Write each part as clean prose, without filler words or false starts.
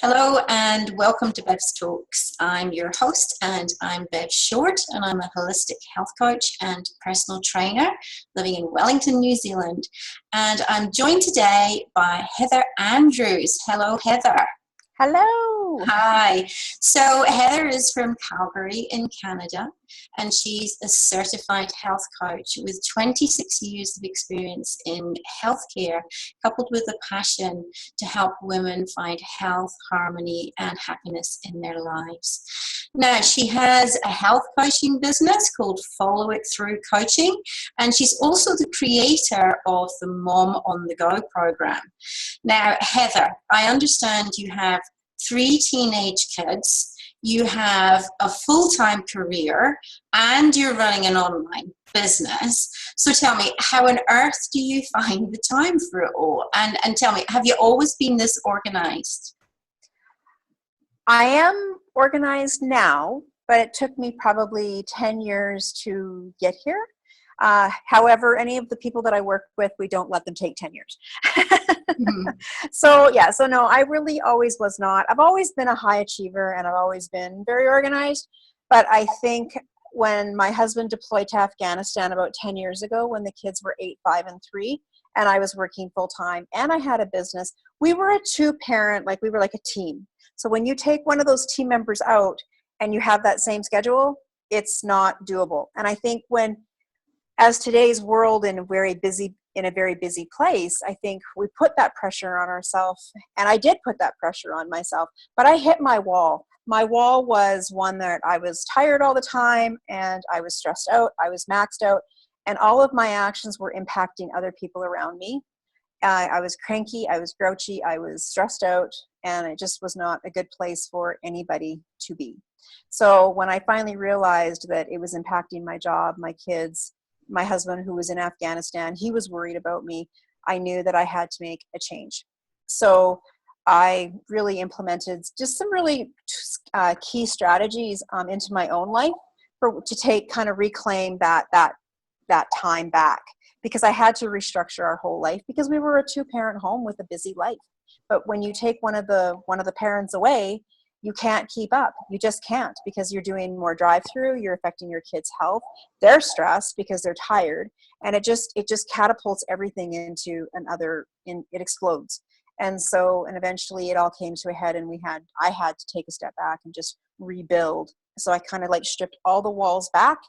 Hello and welcome to Bev's Talks. I'm your host and I'm Bev Short, and I'm a holistic health coach and personal trainer living in Wellington, New Zealand. And I'm joined today by Heather Andrews. Hello, Heather. Hello. Hi. So Heather is from Calgary in Canada, and she's a certified health coach with 26 years of experience in healthcare, coupled with a passion to help women find health, harmony, and happiness in their lives. Now, she has a health coaching business called Follow It Through Coaching, and she's also the creator of the Mom on the Go program. Now, Heather, I understand you have 3 teenage kids, you have a full-time career, and you're running an online business. So tell me, how on earth do you find the time for it all? And tell me, have you always been this organized? I am organized now, but it took me probably 10 years to get here. However, any of the people that I work with, we don't let them take 10 years. Mm-hmm. So no, I really always was not. I've always been a high achiever and I've always been very organized. But I think when my husband deployed to Afghanistan about 10 years ago, when the kids were 8, 5, and 3, and I was working full time and I had a business, we were a 2-parent, we were like a team. So when you take one of those team members out and you have that same schedule, it's not doable. And I think as today's world in a very busy place, I think we put that pressure on ourselves, and I did put that pressure on myself, but I hit my wall. My wall was one that I was tired all the time, and I was stressed out, I was maxed out, and all of my actions were impacting other people around me. I was cranky, I was grouchy, I was stressed out, and it just was not a good place for anybody to be. So when I finally realized that it was impacting my job, my kids, my husband who was in Afghanistan, he was worried about me, I knew that I had to make a change. So I really implemented just some really key strategies into my own life to reclaim that time back, because I had to restructure our whole life, because we were a 2-parent home with a busy life. But when you take one of the parents away, you can't keep up. You just can't, because you're doing more drive-through, you're affecting your kids' health, they're stressed because they're tired, and it just catapults everything into it explodes. And eventually it all came to a head, and I had to take a step back and just rebuild. So I kind of stripped all the walls back,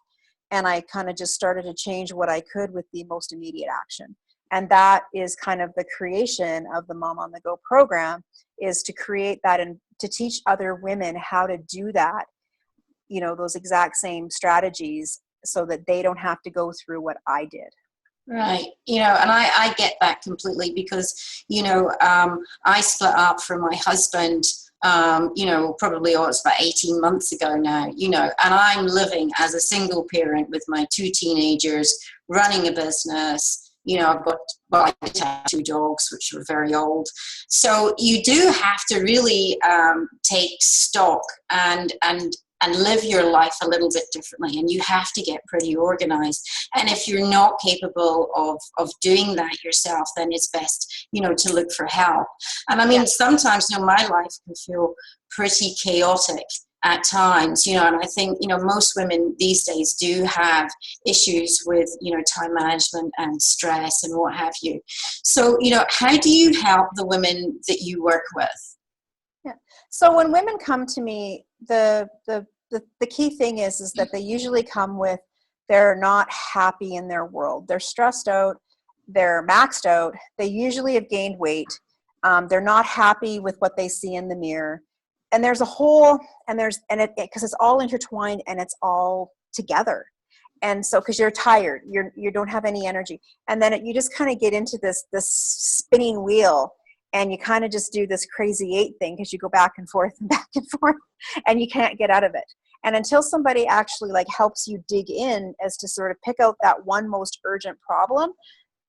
and I kind of just started to change what I could with the most immediate action. And that is kind of the creation of the Mom on the Go program, is to create that and to teach other women how to do that, those exact same strategies, so that they don't have to go through what I did. Right. And I get that completely, because, I split up from my husband, probably it's about 18 months ago now, and I'm living as a single parent with my 2 teenagers, running a business. I've got 2 dogs, which are very old. So you do have to really take stock and live your life a little bit differently, and you have to get pretty organized. And if you're not capable of doing that yourself, then it's best, to look for help. And I mean, sometimes, my life can feel pretty chaotic at times, and I think, most women these days do have issues with, time management and stress and what have you. So, how do you help the women that you work with? Yeah. So when women come to me, the key thing is that they usually come with, they're not happy in their world. They're stressed out. They're maxed out. They usually have gained weight. They're not happy with what they see in the mirror. And there's because it's all intertwined and it's all together. And so, because you're tired, you don't have any energy. And then you just kind of get into this spinning wheel, and you kind of just do this crazy 8 thing, because you go back and forth and you can't get out of it. And until somebody actually helps you dig in as to sort of pick out that one most urgent problem,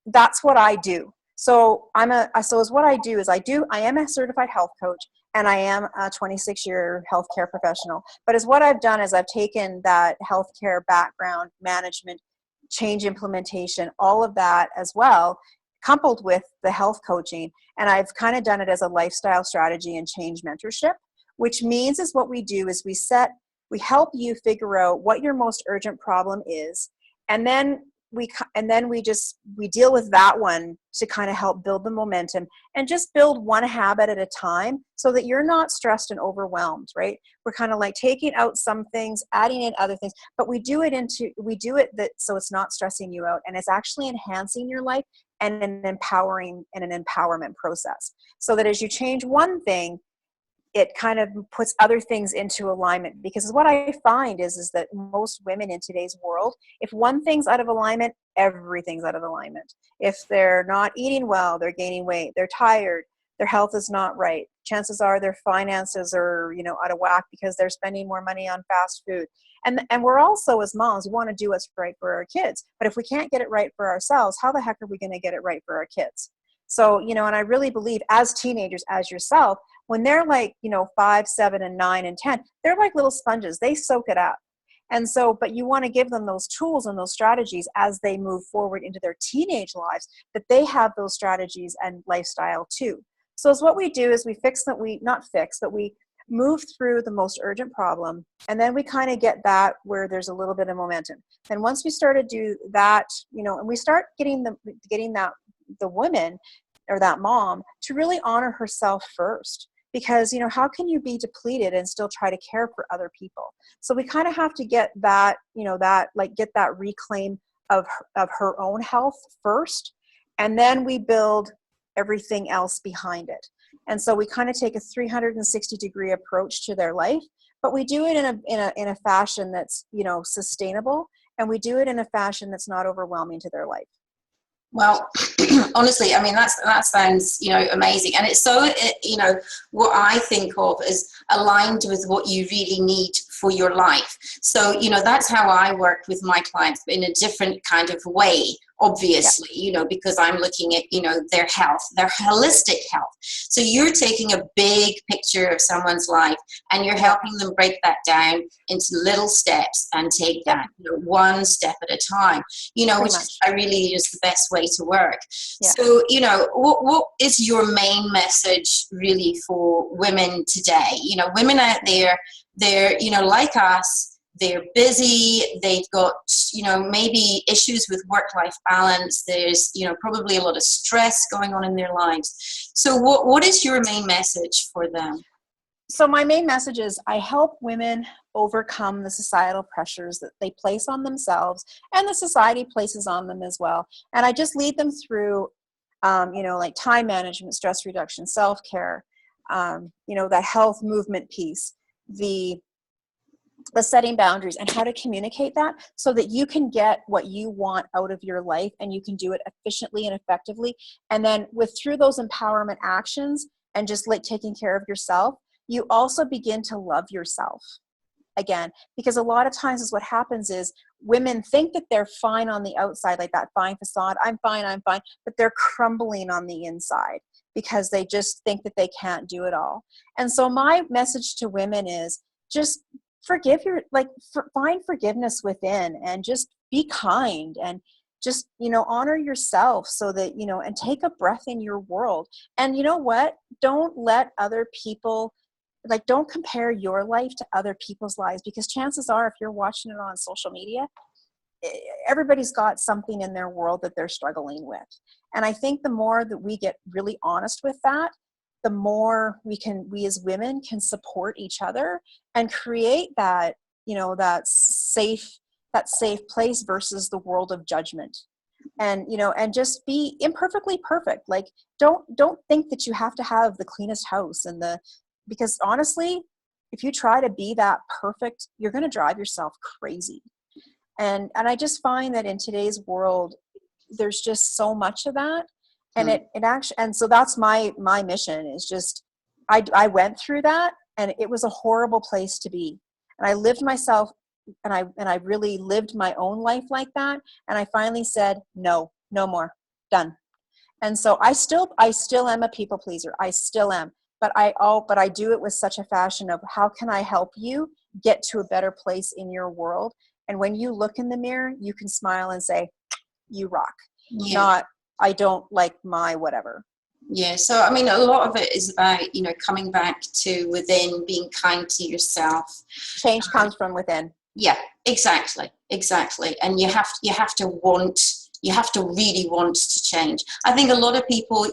that's what I do. So I am a certified health coach, and I am a 26-year healthcare professional. But what I've done is I've taken that healthcare background, management, change implementation, all of that as well, coupled with the health coaching. And I've kind of done it as a lifestyle strategy and change mentorship, which means is what we do is we help you figure out what your most urgent problem is. And then we deal with that one to kind of help build the momentum and just build one habit at a time so that you're not stressed and overwhelmed, right? We're kind of like taking out some things, adding in other things, but we do it that so it's not stressing you out and it's actually enhancing your life and an empowerment process. So that as you change one thing, it kind of puts other things into alignment, because what I find is that most women in today's world, if one thing's out of alignment, everything's out of alignment. If they're not eating well, they're gaining weight, they're tired, their health is not right. Chances are their finances are, out of whack because they're spending more money on fast food. And we're also, as moms, we want to do what's right for our kids. But if we can't get it right for ourselves, how the heck are we going to get it right for our kids? So, and I really believe as teenagers, as yourself, when they're like, 5, 7, and 9, and 10, they're like little sponges. They soak it up. And so, but you want to give them those tools and those strategies as they move forward into their teenage lives, that they have those strategies and lifestyle too. So as what we do is we move through the most urgent problem, and then we kind of get that where there's a little bit of momentum. And once we start to do that, and we start getting the woman or that mom to really honor herself first. Because, how can you be depleted and still try to care for other people? So we kind of have to get that, get that reclaim of her own health first. And then we build everything else behind it. And so we kind of take a 360-degree approach to their life, but we do it in a fashion that's, sustainable. And we do it in a fashion that's not overwhelming to their life. Well, honestly, I mean, that sounds, amazing. And it's so, what I think of is aligned with what you really need for your life. So, that's how I work with my clients, but in a different kind of way, obviously, because I'm looking at, their health, their holistic health. So you're taking a big picture of someone's life and you're helping them break that down into little steps and take that, one step at a time, which really is the best way to work. Yeah. So, what is your main message really for women today? Women out there, they're, like us, they're busy, they've got, maybe issues with work-life balance, there's, probably a lot of stress going on in their lives. So what is your main message for them? So my main message is I help women overcome the societal pressures that they place on themselves and the society places on them as well. And I just lead them through, like time management, stress reduction, self-care, that health movement piece, the setting boundaries and how to communicate that so that you can get what you want out of your life and you can do it efficiently and effectively. And then through those empowerment actions and just like taking care of yourself, you also begin to love yourself again, because a lot of times is what happens is women think that they're fine on the outside, like that fine facade. I'm fine, but they're crumbling on the inside because they just think that they can't do it all. And so my message to women is just find forgiveness within and just be kind and just, honor yourself so that, and take a breath in your world. And you know what? Don't let other people, don't compare your life to other people's lives, because chances are if you're watching it on social media, everybody's got something in their world that they're struggling with. And I think the more that we get really honest with that, the more we as women can support each other and create that, that safe place versus the world of judgment. And, and just be imperfectly perfect. Like, don't think that you have to have the cleanest house because honestly, if you try to be that perfect, you're going to drive yourself crazy. And I just find that in today's world, there's just so much of that. And it actually, and so that's my mission is just, I went through that and it was a horrible place to be. And I lived myself and I really lived my own life like that. And I finally said, no more, done. And so I still am a people pleaser. I still am, but I do it with such a fashion of how can I help you get to a better place in your world? And when you look in the mirror, you can smile and say, you rock. Yeah. I don't like my whatever. Yeah, so I mean, a lot of it is about, coming back to within, being kind to yourself. Change comes from within. Yeah, exactly. And you have to really want to change. I think a lot of people,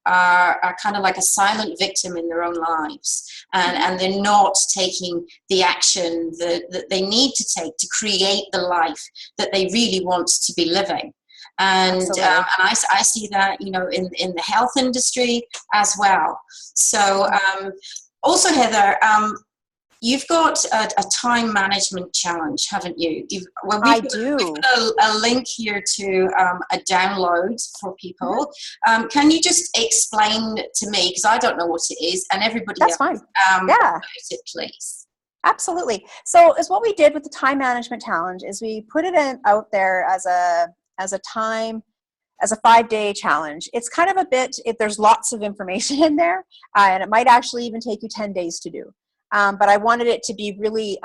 are kind of like a silent victim in their own lives, and they're not taking the action that they need to take to create the life that they really want to be living. And I see that, in the health industry as well. So also, Heather, you've got a time management challenge, haven't you? I do. We've got a link here to a download for people. Can you just explain to me, because I don't know what it is, and everybody That's else, fine. about it, please? Absolutely. So is what we did with the time management challenge is we put it out there as a 5-day challenge. It's kind of there's lots of information in there, and it might actually even take you 10 days to do. But I wanted it to be really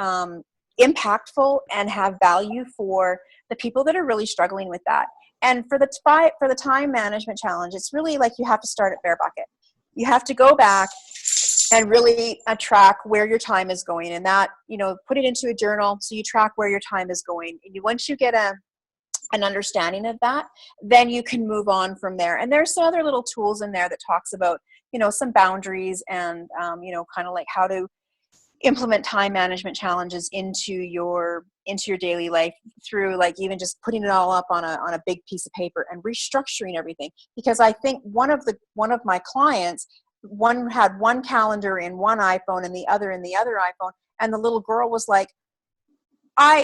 impactful and have value for the people that are really struggling with that. And for the time management challenge, it's really like you have to start at bare bucket. You have to go back and really track where your time is going, and that, put it into a journal so you track where your time is going. And once you get an understanding of that, then you can move on from there. And there's some other little tools in there that talks about, some boundaries and, kind of like how to implement time management challenges into your daily life through like even just putting it all up on a big piece of paper and restructuring everything. Because I think one of my clients, one had one calendar in one iPhone and the other in the other iPhone, and the little girl was like,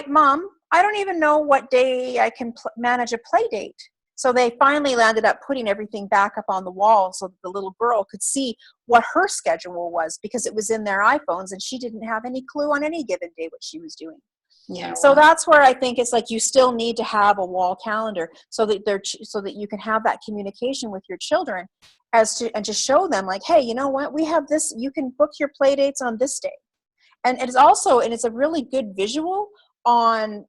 Mom, I don't even know what day I can manage a play date. So they finally landed up putting everything back up on the wall so that the little girl could see what her schedule was, because it was in their iPhones and she didn't have any clue on any given day what she was doing. Yeah. So that's where I think it's like you still need to have a wall calendar so that you can have that communication with your children and just show them like, hey, you know what, we have this, you can book your play dates on this day. And it's a really good visual on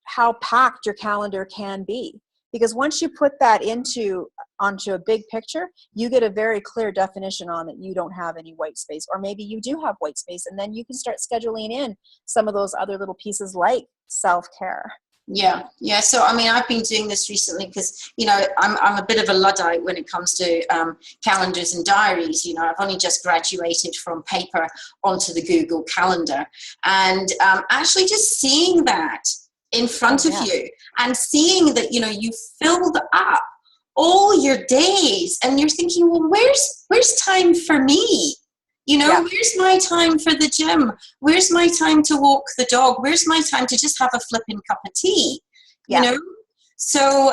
how packed your calendar can be, because once you put that onto a big picture, you get a very clear definition on that you don't have any white space, or maybe you do have white space, and then you can start scheduling in some of those other little pieces like self-care. Yeah. So, I mean, I've been doing this recently because, I'm a bit of a Luddite when it comes to calendars and diaries. I've only just graduated from paper onto the Google Calendar. And actually just seeing that in front of you and seeing that, you filled up all your days, and you're thinking, well, where's time for me? Where's my time for the gym? Where's my time to walk the dog? Where's my time to just have a flipping cup of tea? So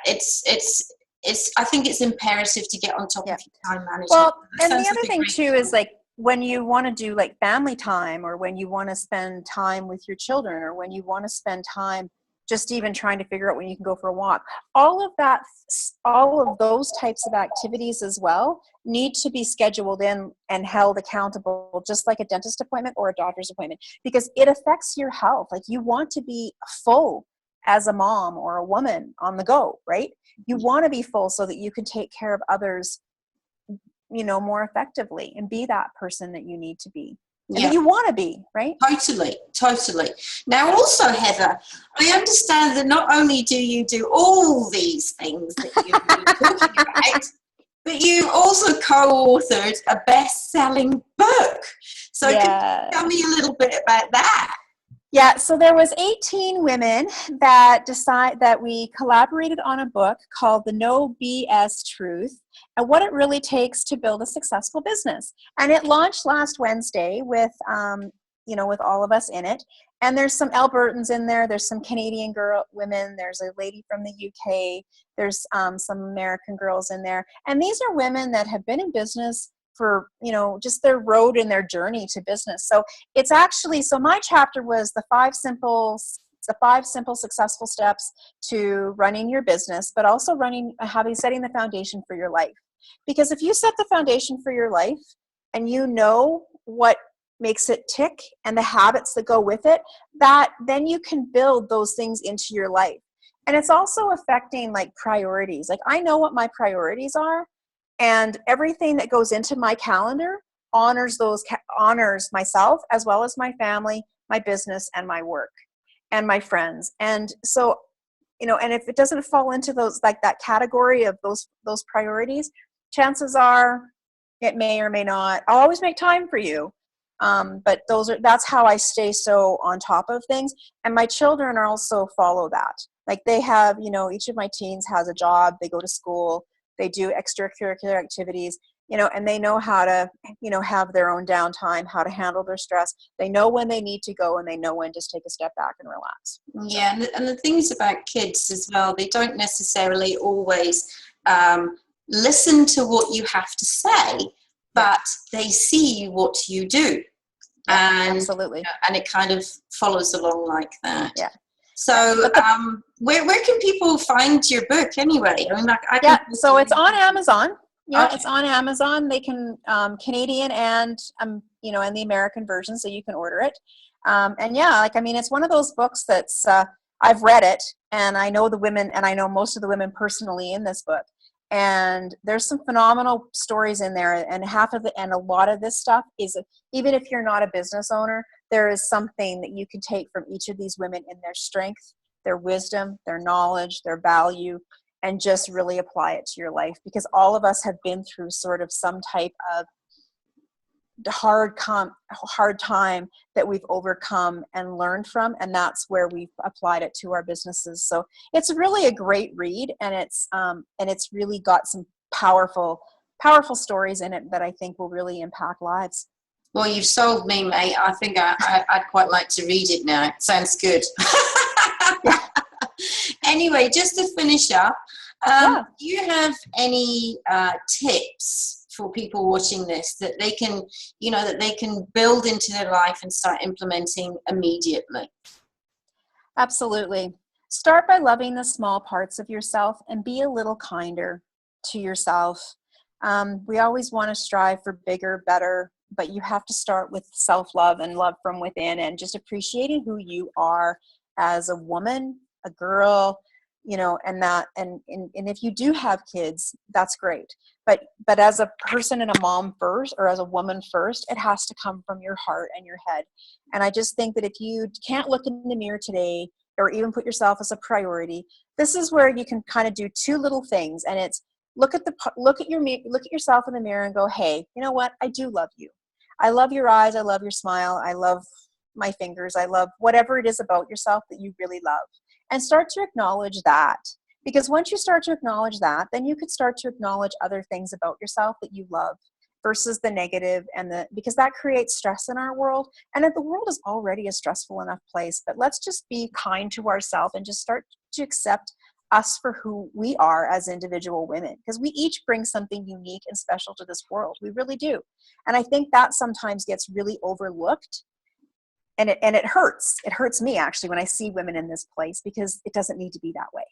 it's I think it's imperative to get on top of your time management. Well, and the other thing too is like when you want to do like family time, or when you want to spend time with your children, or when you want to spend time just even trying to figure out when you can go for a walk, all of those types of activities as well need to be scheduled in and held accountable, just like a dentist appointment or a doctor's appointment, because it affects your health. Like, you want to be full as a mom or a woman on the go, right? You want to be full so that you can take care of others, more effectively, and be that person that you need to be. And that you want to be, right? Totally. Now, also, Heather, I understand that not only do you do all these things that you've been talking about, but you also co-authored a best-selling book. So can you tell me a little bit about that? Yeah, so there was 18 women that we collaborated on a book called The No BS Truth, and what it really takes to build a successful business. And it launched last Wednesday with all of us in it. And there's some Albertans in there. There's some Canadian women. There's a lady from the UK. There's some American girls in there. And these are women that have been in business for, just their road and their journey to business. So it's actually, my chapter was the five simple successful steps to running your business, but also setting the foundation for your life. Because if you set the foundation for your life and you know what makes it tick and the habits that go with it, then you can build those things into your life. And it's also affecting like priorities. Like I know what my priorities are, and everything that goes into my calendar honors myself as well as my family, my business, and my work and my friends. And so, and if it doesn't fall into those, like that category of those priorities, chances are it may or may not. I'll always make time for you. But that's how I stay so on top of things. And my children also follow that. Like they have, each of my teens has a job, they go to school, they do extracurricular activities, and they know how to, have their own downtime, how to handle their stress. They know when they need to go, and they know when to take a step back and relax. Yeah, and the things about kids as well, they don't necessarily always listen to what you have to say, but they see what you do. And absolutely. And it kind of follows along like that. Yeah. So where can people find your book anyway? I mean, so it's on Amazon. Yeah, okay. It's on Amazon. They can Canadian and and the American version, so you can order it. And yeah, it's one of those books that's I've read it, and I know the women, and I know most of the women personally in this book. And there's some phenomenal stories in there, and a lot of this stuff is, even if you're not a business owner, there is something that you can take from each of these women in their strength, their wisdom, their knowledge, their value, and just really apply it to your life, because all of us have been through sort of some type of hard time that we've overcome and learned from, and that's where we've applied it to our businesses. So it's really a great read, and it's really got some powerful stories in it that I think will really impact lives. Well, you've sold me, mate. I think I'd quite like to read it now. It sounds good. Anyway, just to finish up, do you have any tips for people watching this that they can build into their life and start implementing immediately? Absolutely. Start by loving the small parts of yourself and be a little kinder to yourself. We always want to strive for bigger, better, but you have to start with self-love and love from within, and just appreciating who you are as a woman, a girl, and if you do have kids, that's great. But as a person and a mom first, or as a woman first, it has to come from your heart and your head. And I just think that if you can't look in the mirror today, or even put yourself as a priority, this is where you can kind of do two little things. And it's look at yourself in the mirror and go, hey, you know what? I do love you. I love your eyes. I love your smile. I love my fingers. I love whatever it is about yourself that you really love. And start to acknowledge that. Because once you start to acknowledge that, then you could start to acknowledge other things about yourself that you love versus the negative, because that creates stress in our world. And the world is already a stressful enough place, but let's just be kind to ourselves and just start to accept us for who we are as individual women, because we each bring something unique and special to this world. We really do. And I think that sometimes gets really overlooked. And it hurts. It hurts me actually when I see women in this place, because it doesn't need to be that way.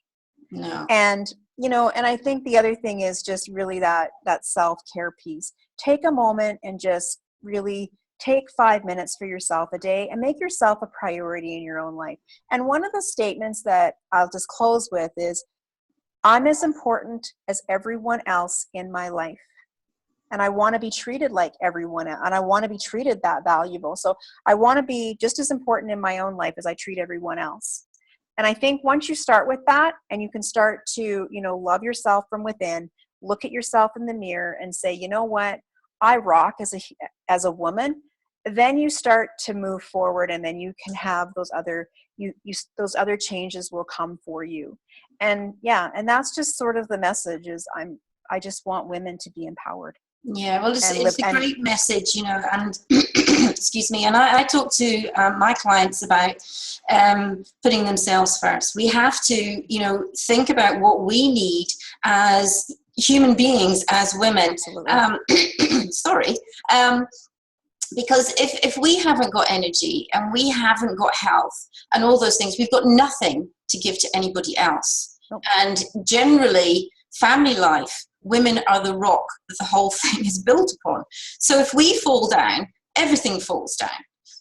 No. And and I think the other thing is just really that self-care piece. Take a moment and just really take 5 minutes for yourself a day and make yourself a priority in your own life. And one of the statements that I'll just close with is, I'm as important as everyone else in my life. And I want to be treated like everyone else, and I want to be treated that valuable. So I want to be just as important in my own life as I treat everyone else. And I think once you start with that, and you can start to, love yourself from within, look at yourself in the mirror and say, you know what, I rock as a woman, then you start to move forward, and then you can have those other changes will come for you. And and that's just sort of the message is I just want women to be empowered. Yeah, well, it's a great message, and excuse me. And I talk to my clients about putting themselves first. We have to, think about what we need as human beings, as women. Sorry. Because if we haven't got energy and we haven't got health and all those things, we've got nothing to give to anybody else. Nope. And generally, family life, women are the rock that the whole thing is built upon. So if we fall down, everything falls down.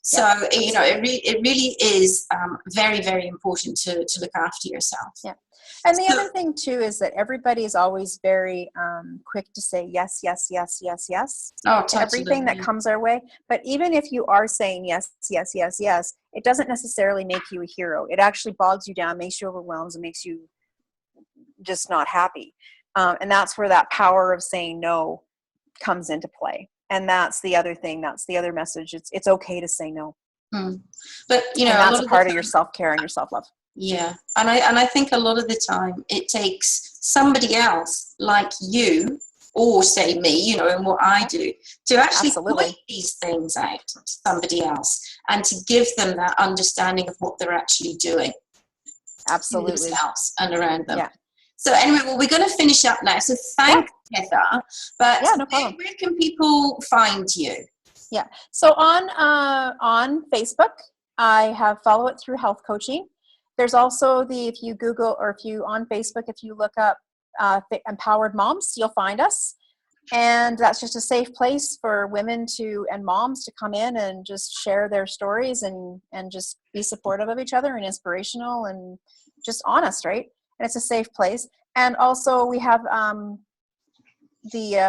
So, it really is very, very important to look after yourself. Yeah. And the other thing too is that everybody is always very quick to say yes, yes, yes, yes, yes to everything that comes our way. But even if you are saying yes, yes, yes, yes, it doesn't necessarily make you a hero. It actually bogs you down, makes you overwhelmed, and makes you just not happy. And that's where that power of saying no comes into play. And that's the other thing. That's the other message. It's okay to say no. But and that's a part of your self-care and your self-love. Yeah, and I think a lot of the time it takes somebody else like you, or say me, and what I do, to actually point these things out to somebody else and to give them that understanding of what they're actually doing. Absolutely. Themselves and around them. Yeah. So anyway, well, we're going to finish up now. So thanks, Heather. But no problem. Where can people find you? Yeah. So on Facebook, I have Follow It Through Health Coaching. There's also if you Google, or if you on Facebook, if you look up Empowered Moms, you'll find us. And that's just a safe place for women and moms to come in and just share their stories and just be supportive of each other and inspirational and just honest, right? And it's a safe place. And also we have the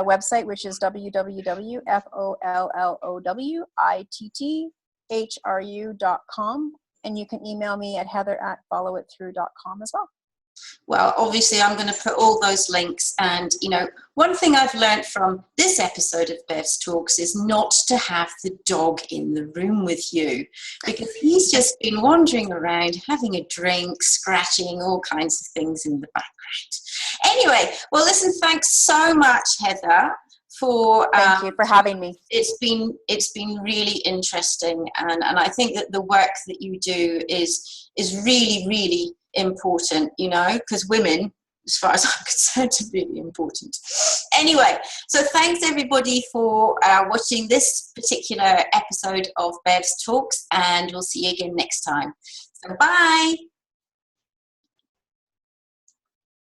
website, which is www.followitthru.com. And you can email me at heather@followitthrough.com as well. Well, obviously, I'm going to put all those links. And, one thing I've learned from this episode of Bev's Talks is not to have the dog in the room with you, because he's just been wandering around, having a drink, scratching, all kinds of things in the background. Anyway, well, listen, thanks so much, Heather. Thank you for having me. It's been really interesting, and I think that the work that you do is really, really important, because women, as far as I'm concerned, are really important. Anyway, so thanks everybody for watching this particular episode of Bev's Talks, and we'll see you again next time. So bye.